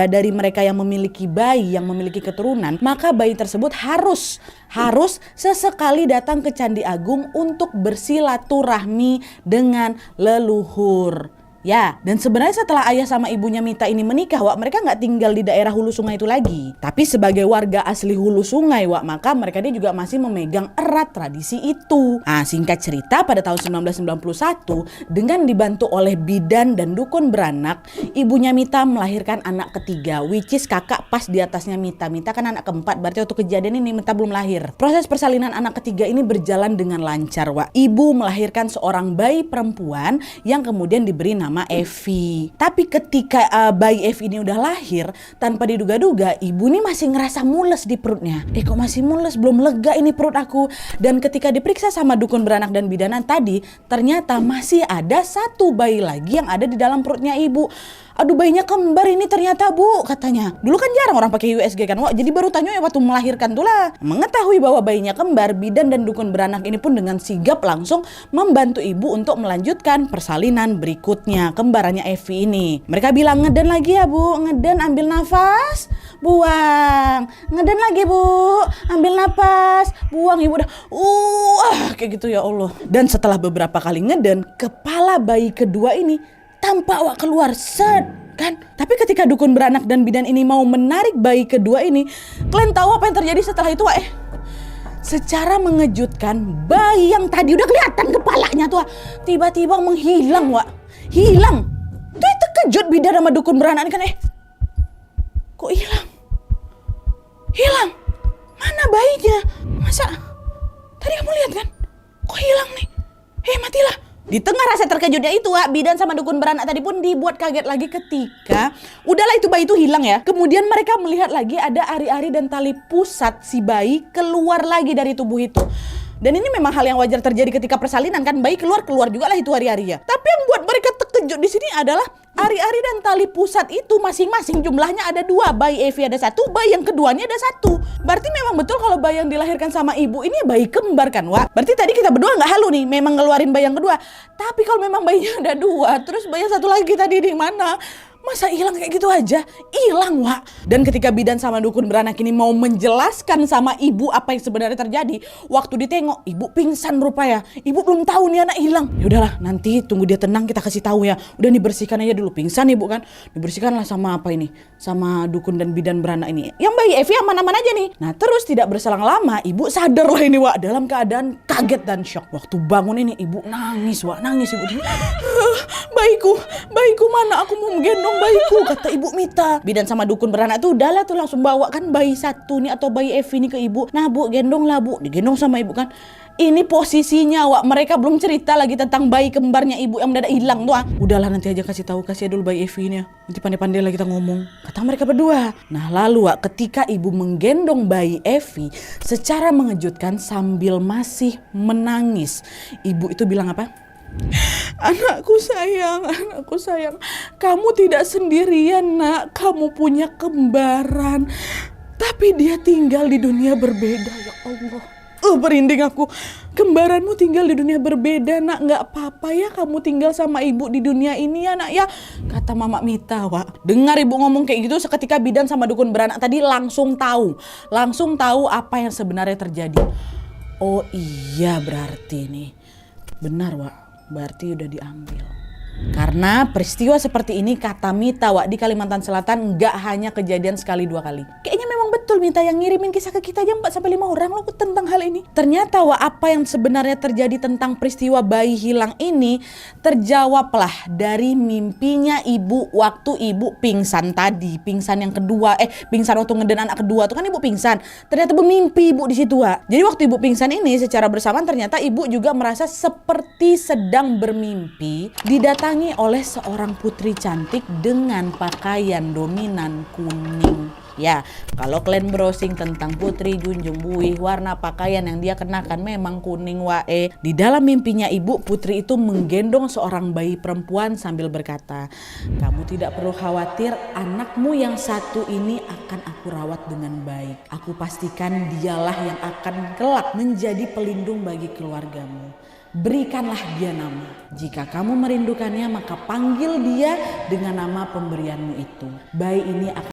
dari mereka yang memiliki bayi, yang memiliki keturunan, maka bayi tersebut harus sesekali datang ke Candi Agung untuk bersilaturahmi dengan leluhur. Ya, dan sebenarnya setelah ayah sama ibunya Mita ini menikah, Wak, mereka nggak tinggal di daerah Hulu Sungai itu lagi. Tapi sebagai warga asli Hulu Sungai, Wak, maka mereka ini juga masih memegang erat tradisi itu. Nah, singkat cerita, pada tahun 1991, dengan dibantu oleh bidan dan dukun beranak, ibunya Mita melahirkan anak ketiga, which is kakak pas di atasnya Mita. Mita kan anak keempat, berarti waktu kejadian ini Mita belum lahir. Proses persalinan anak ketiga ini berjalan dengan lancar, Wak. Ibu melahirkan seorang bayi perempuan yang kemudian diberi nama Evi. Tapi ketika bayi Evi ini udah lahir, tanpa diduga-duga ibu ini masih ngerasa mules di perutnya. Kok masih mules, belum lega ini perut aku. Dan ketika diperiksa sama dukun beranak dan bidanan tadi, ternyata masih ada satu bayi lagi yang ada di dalam perutnya ibu. Aduh, bayinya kembar ini ternyata, Bu, katanya. Dulu kan jarang orang pakai USG kan, Wak. Jadi baru tanya waktu melahirkan tuh lah. Mengetahui bahwa bayinya kembar, bidan dan dukun beranak ini pun dengan sigap langsung membantu ibu untuk melanjutkan persalinan berikutnya, kembarannya Evi ini. Mereka bilang, ngeden lagi ya, Bu, ngeden, ambil nafas, buang. Ngeden lagi, Bu, ambil nafas, buang. Ibu udah, kayak gitu, ya Allah. Dan setelah beberapa kali ngeden, kepala bayi kedua ini tampak, Wak, keluar set kan. Tapi ketika dukun beranak dan bidan ini mau menarik bayi kedua ini, kalian tahu apa yang terjadi setelah itu, Wak? Secara mengejutkan, bayi yang tadi udah kelihatan kepalanya tuh, Wak, tiba-tiba menghilang, Wak. Hilang. Tuh terkejut bidan sama dukun beranak kan, kok hilang? Hilang? Mana bayinya? Masa tadi kamu lihat kan? Kok hilang nih? Matilah. Di tengah rasa terkejutnya itu, Wak, bidan sama dukun beranak tadi pun dibuat kaget lagi ketika udahlah itu bayi itu hilang ya. Kemudian mereka melihat lagi ada ari-ari dan tali pusat si bayi keluar lagi dari tubuh itu. Dan ini memang hal yang wajar terjadi ketika persalinan kan, bayi keluar juga lah itu ari-arinya. Tapi yang buat mereka terkejut di sini adalah ari-ari dan tali pusat itu masing-masing jumlahnya ada 2. Bayi Evi ada 1, bayi yang keduanya ada 1. Berarti memang betul kalau bayi yang dilahirkan sama ibu ini bayi kembar kan, Wak. Berarti tadi kita berdua nggak halu nih, memang ngeluarin bayi yang kedua. Tapi kalau memang bayinya ada 2, terus bayi yang 1 lagi tadi di mana? Masa hilang kayak gitu aja? Hilang, Wak. Dan ketika bidan sama dukun beranak ini mau menjelaskan sama ibu apa yang sebenarnya terjadi, waktu ditengok ibu pingsan rupanya. Ibu belum tahu nih anak hilang. Ya udahlah, nanti tunggu dia tenang kita kasih tahu ya. Udah dibersihkan aja dulu, pingsan ibu kan. Dibersihkanlah sama apa ini? Sama dukun dan bidan beranak ini. Yang bayi Evi aman-aman aja nih. Nah, terus tidak berselang lama ibu sadar lah ini, Wak, dalam keadaan kaget dan shock. Waktu bangun ini ibu nangis, Wak, nangis ibu. Bayiku mana? Aku mau menggendong bayiku, kata ibu Mita. Bidan sama dukun beranak tuh udahlah tuh langsung bawa kan bayi satu nih atau bayi Evi nih ke ibu. Nah, Bu, gendong lah, Bu. Digendong sama ibu kan. Ini posisinya, Wak, mereka belum cerita lagi tentang bayi kembarnya ibu yang mendadak hilang tuh. Udahlah nanti aja kasih dulu bayi Evi nya. Nanti pandai-pandai lah kita ngomong, kata mereka berdua. Nah, lalu, Wak, ketika ibu menggendong bayi Evi secara mengejutkan sambil masih menangis, ibu itu bilang apa? Anakku sayang, kamu tidak sendirian, Nak. Kamu punya kembaran, tapi dia tinggal di dunia berbeda, ya Allah. Merinding aku. Kembaranmu tinggal di dunia berbeda, Nak. Nggak apa-apa ya kamu tinggal sama ibu di dunia ini ya, Nak, ya, kata Mama Mita, Wak. Dengar ibu ngomong kayak gitu, seketika bidan sama dukun beranak tadi langsung tahu apa yang sebenarnya terjadi. Oh iya, berarti nih benar, Wak. Berarti udah diambil. Karena peristiwa seperti ini, kata Mita, Wak, di Kalimantan Selatan nggak hanya kejadian sekali 2 kali. Kayaknya memang betul Mita yang ngirimin kisah ke kita aja 4-5 orang loh tentang hal ini. Ternyata, Wak, apa yang sebenarnya terjadi tentang peristiwa bayi hilang ini terjawablah dari mimpinya ibu waktu ibu pingsan tadi. Pingsan yang kedua, pingsan waktu ngeden anak kedua tuh kan ibu pingsan. Ternyata bermimpi ibu di situ, Wak. Jadi waktu ibu pingsan ini secara bersamaan ternyata ibu juga merasa seperti sedang bermimpi didatangi oleh seorang putri cantik dengan pakaian dominan kuning. Ya, kalau kalian browsing tentang Putri Junjung Buih, warna pakaian yang dia kenakan memang kuning, wae. Di dalam mimpinya ibu, putri itu menggendong seorang bayi perempuan sambil berkata, kamu tidak perlu khawatir, anakmu yang satu ini akan aku rawat dengan baik. Aku pastikan dialah yang akan kelak menjadi pelindung bagi keluargamu. berikanlah dia nama. Jika kamu merindukannya, maka panggil dia dengan nama pemberianmu itu. Bayi ini akan